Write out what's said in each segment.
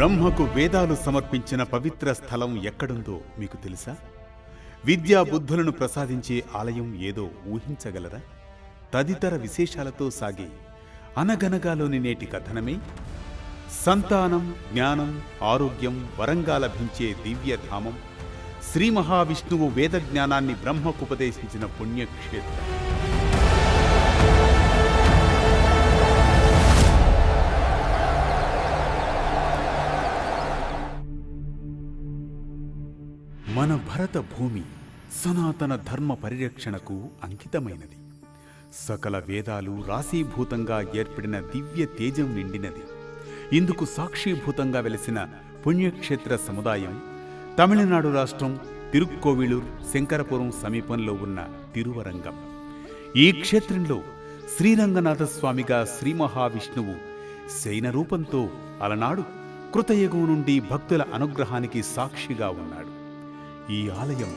బ్రహ్మకు వేదాలు సమర్పించిన పవిత్ర స్థలం ఎక్కడుందో మీకు తెలుసా? విద్యా బుద్ధులను ప్రసాదించే ఆలయం ఏదో ఊహించగలరా? తదితర విశేషాలతో సాగే అనగనగాలోని నేటి కథనమే సంతానం, జ్ఞానం, ఆరోగ్యం, వరంగా లభించే దివ్యధామం శ్రీ మహావిష్ణువు వేద జ్ఞానాన్ని బ్రహ్మకుపదేశించిన పుణ్యక్షేత్రం. మన భరత భూమి సనాతన ధర్మ పరిరక్షణకు అంకితమైనది. సకల వేదాలు రాశీభూతంగా ఏర్పడిన దివ్య తేజం నిండినది. ఇందుకు సాక్షీభూతంగా వెలిసిన పుణ్యక్షేత్ర సముదాయం తమిళనాడు రాష్ట్రం తిరుక్కోవిలూర్ శంకరపురం సమీపంలో ఉన్న తిరువరంగం. ఈ క్షేత్రంలో శ్రీరంగనాథస్వామిగా శ్రీ మహావిష్ణువు శయన రూపంతో అలనాడు కృతయుగం నుండి భక్తుల అనుగ్రహానికి సాక్షిగా ఉన్నాడు. ఈ ఆలయం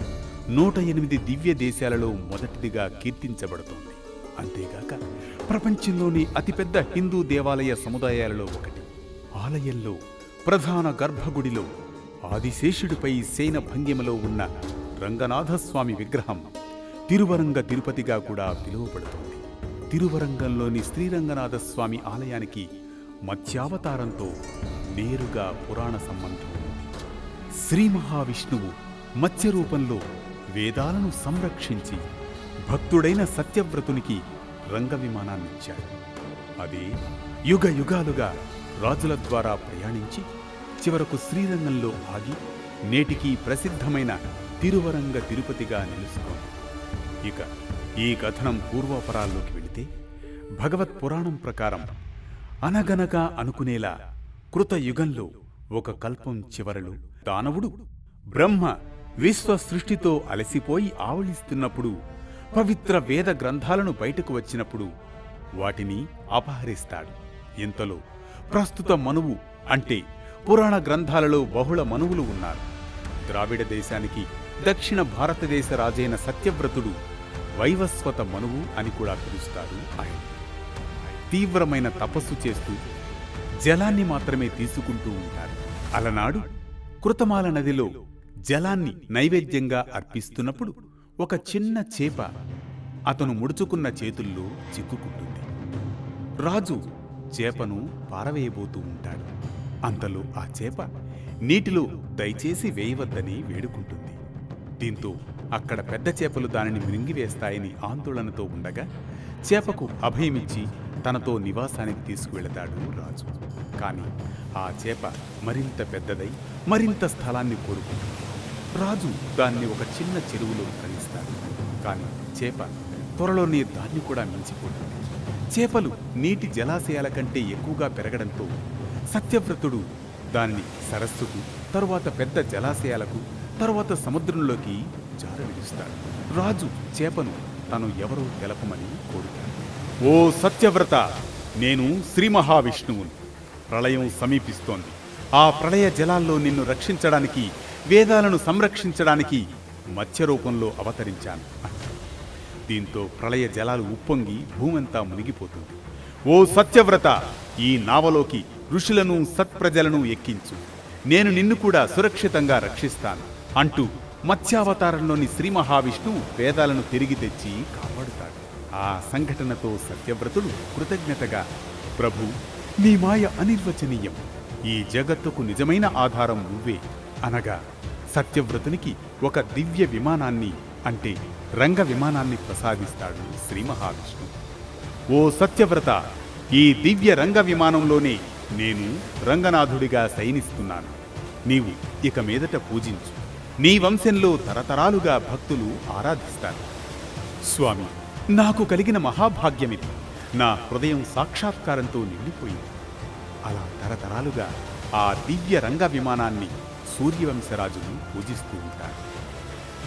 108 దివ్య దేశాలలో మొదటిదిగా కీర్తించబడుతోంది. అంతేగాక ప్రపంచంలోని అతిపెద్ద హిందూ దేవాలయ సముదాయాలలో ఒకటి. ఆలయంలో ప్రధాన గర్భగుడిలో ఆదిశేషుడిపై శయన భంగిమలో ఉన్న రంగనాథస్వామి విగ్రహం తిరువరంగ తిరుపతిగా కూడా పిలువబడుతోంది. తిరువరంగంలోని శ్రీరంగనాథస్వామి ఆలయానికి మత్స్యావతారంతో నేరుగా పురాణ సంబంధం ఉంది. శ్రీ మహావిష్ణువు మత్స్య రూపంలో వేదాలను సంరక్షించి భక్తుడైన సత్యవ్రతునికి రంగ విమానాన్నిచ్చాడు. అదే యుగ యుగాలుగా రాజుల ద్వారా ప్రయాణించి చివరకు శ్రీరంగంలో ఆగి నేటికి ప్రసిద్ధమైన తిరువరంగ తిరుపతిగా నిలుస్తోంది. ఇక ఈ కథనం పూర్వాపరాల్లోకి వెళితే భగవత్ పురాణం ప్రకారం అనగనగా అనుకునేలా కృతయుగంలో ఒక కల్పం చివరలో దానవుడు బ్రహ్మ విశ్వ సృష్టితో అలసిపోయి ఆవలిస్తున్నప్పుడు పవిత్ర వేద గ్రంథాలను బయటకు వచ్చినప్పుడు వాటిని అపహరిస్తాడు. ఇంతలో ప్రస్తుత మనువు అంటే పురాణ గ్రంథాలలో బహుళ మనువులు ఉన్నారు. ద్రావిడ దేశానికి దక్షిణ భారతదేశ రాజైన సత్యవ్రతుడు వైవస్వత మనువు అని కూడా పిలుస్తారు. ఆయన తీవ్రమైన తపస్సు చేస్తూ జలాన్ని మాత్రమే తీసుకుంటూ ఉంటారు. అలనాడు కృతమాల నదిలో జలాన్ని నైవేద్యంగా అర్పిస్తున్నప్పుడు ఒక చిన్న చేప అతను ముడుచుకున్న చేతుల్లో చిక్కుకుంటుంది. రాజు చేపను పారవేయబోతూ ఉంటాడు. అంతలో ఆ చేప నీటిలో దయచేసి వేయవద్దని వేడుకుంటుంది. దీంతో అక్కడ పెద్ద చేపలు దానిని మింగివేస్తాయని ఆందోళనతో ఉండగా చేపకు అభయమిచ్చి తనతో నివాసానికి తీసుకువెళతాడు రాజు. కానీ ఆ చేప మరింత పెద్దదై మరింత స్థలాన్ని కోరుకుంటుంది. రాజు దాన్ని ఒక చిన్న చెరువులో కలిస్తాడు. కానీ చేప త్వరలోనే దాన్ని కూడా మించిపోతుంది. చేపలు నీటి జలాశయాల కంటే ఎక్కువగా పెరగడంతో సత్యవ్రతుడు దానిని సరస్సుకు, తరువాత పెద్ద జలాశయాలకు, తరువాత సముద్రంలోకి జారవిడుస్తాడు. రాజు చేపను తను ఎవరో తెలపమని కోరుతాడు. ఓ సత్యవ్రత, నేను శ్రీ మహావిష్ణువును. ప్రళయం సమీపిస్తోంది. ఆ ప్రళయ జలాల్లో నిన్ను రక్షించడానికి, వేదాలను సంరక్షించడానికి మత్స్య రూపంలో అవతరించాను. దీంతో ప్రళయ జలాలు ఉప్పొంగి భూమంతా మునిగిపోతుంది. ఓ సత్యవ్రత, ఈ నావలోకి ఋషులను సత్ప్రజలను ఎక్కించు. నేను నిన్ను కూడా సురక్షితంగా రక్షిస్తాను అంటూ మత్స్యావతారంలోని శ్రీ మహావిష్ణువు వేదాలను తిరిగి తెచ్చి కాపాడుతాడు. ఆ సంఘటనతో సత్యవ్రతుడు కృతజ్ఞతగా, ప్రభు, నీ మాయ అనిర్వచనీయం. ఈ జగత్తుకు నిజమైన ఆధారం నువ్వే అనగా సత్యవ్రతునికి ఒక దివ్య విమానాన్ని అంటే రంగ విమానాన్ని ప్రసాదిస్తాడు శ్రీ మహావిష్ణువు. ఓ సత్యవ్రత, ఈ దివ్య రంగ విమానంలోనే నేను రంగనాథుడిగా శయనిస్తున్నాను. నీవు ఇక మీదట పూజించు. నీ వంశంలో తరతరాలుగా భక్తులు ఆరాధిస్తారు. స్వామి, నాకు కలిగిన మహాభాగ్యమిది. నా హృదయం సాక్షాత్కారంతో నిండిపోయింది. అలా తరతరాలుగా ఆ దివ్య రంగ విమానాన్ని సూర్యవంశరాజును పూజిస్తూ ఉంటారు.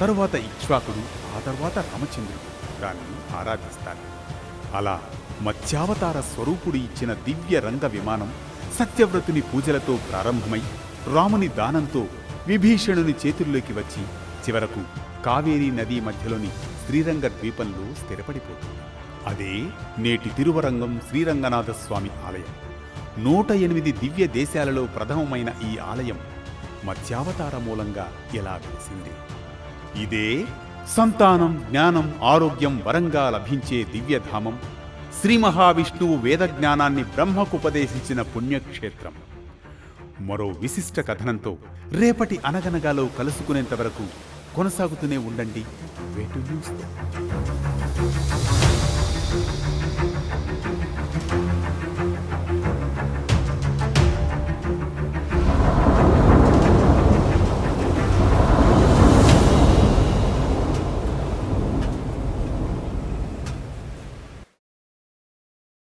తరువాత ఇక్ష్వాకుడు, ఆ తర్వాత రామచంద్రుడు దాన్ని ఆరాధిస్తారు. అలా మత్స్యావతార స్వరూపుడు ఇచ్చిన దివ్య రంగ విమానం సత్యవ్రతుని పూజలతో ప్రారంభమై రాముని దానంతో విభీషణుని చేతుల్లోకి వచ్చి చివరకు కావేరీ నదీ మధ్యలోని శ్రీరంగ ద్వీపంలో స్థిరపడిపోతుంది. అదే నేటి తిరువరంగం శ్రీరంగనాథస్వామి ఆలయం. 108 దివ్య దేశాలలో ప్రథమమైన ఈ ఆలయం మత్స్యావతార మూలంగా ఎలా వెలిసింది. ఇదే సంతానం, జ్ఞానం, ఆరోగ్యం వరంగా లభించే దివ్యధామం, శ్రీ మహావిష్ణువు వేదజ్ఞానాన్ని బ్రహ్మకుపదేశించిన పుణ్యక్షేత్రం. మరో విశిష్ట కథనంతో రేపటి అనగనగాలో కలుసుకునేంత వరకు కొనసాగుతూనే ఉండండి వేటు న్యూస్తో.